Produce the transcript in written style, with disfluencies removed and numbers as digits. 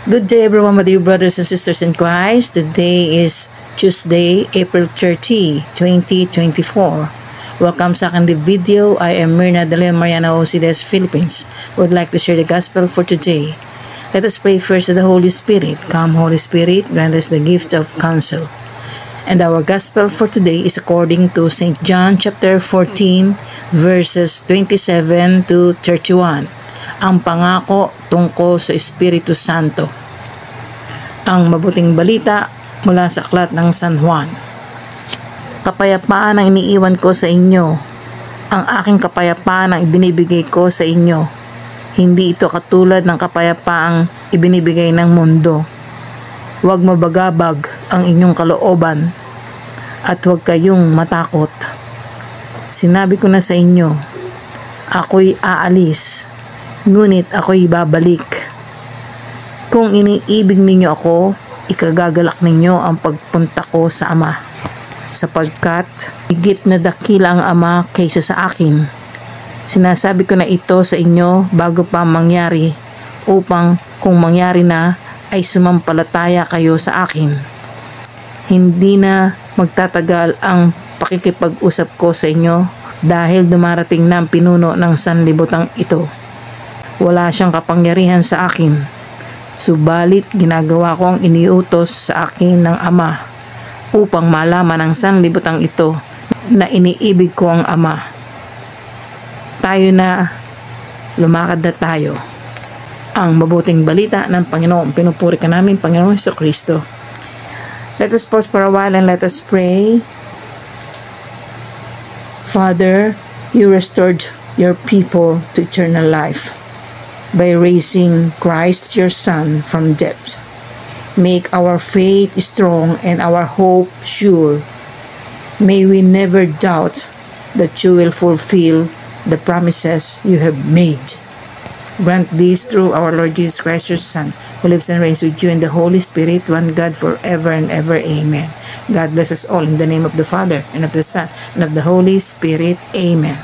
Good day everyone, my dear brothers and sisters in Christ. Today is Tuesday, April 30, 2024. Welcome sa aking video. I am Myrna de Leon Mariana Ocides, Philippines. Would like to share the gospel for today. Let us pray first to the Holy Spirit. Come, Holy Spirit, grant us the gift of counsel. And our gospel for today is according to St. John chapter 14, verses 27 to 31. Ang pangako tungkol sa Espiritu Santo. Ang mabuting balita mula sa aklat ng San Juan. Kapayapaan ang iniiwan ko sa inyo. Ang aking kapayapaan ang ibinibigay ko sa inyo. Hindi ito katulad ng kapayapaang ibinibigay ng mundo. Huwag mabagabag ang inyong kalooban at huwag kayong matakot. Sinabi ko na sa inyo, ako'y aalis, ngunit ako'y babalik. Kung iniibig ninyo ako, ikagagalak ninyo ang pagpunta ko sa Ama, sapagkat higit na dakila ang Ama kaysa sa akin. Sinasabi ko na ito sa inyo bago pa mangyari, upang kung mangyari na ay sumampalataya kayo sa akin. Hindi na magtatagal ang pakikipag-usap ko sa inyo dahil dumarating na ang pinuno ng sanlibutan ito. Wala siyang kapangyarihan sa akin, subalit ginagawa ko ang iniutos sa akin ng Ama upang malaman ng sanlibutan ito na iniibig ko ang Ama. Tayo na, lumakad na tayo. Ang mabuting balita ng Panginoon. Pinupuri ka namin, Panginoon Jesucristo. Let us pause for a while and let us pray. Father, you restored your people to eternal life by raising Christ your Son from death. Make our faith strong and our hope sure. May we never doubt that you will fulfill the promises you have made. Grant this through our Lord Jesus Christ, your Son, who lives and reigns with you in the Holy Spirit, one God, forever and ever. Amen. God bless us all in the name of the Father, and of the Son, and of the Holy Spirit. Amen.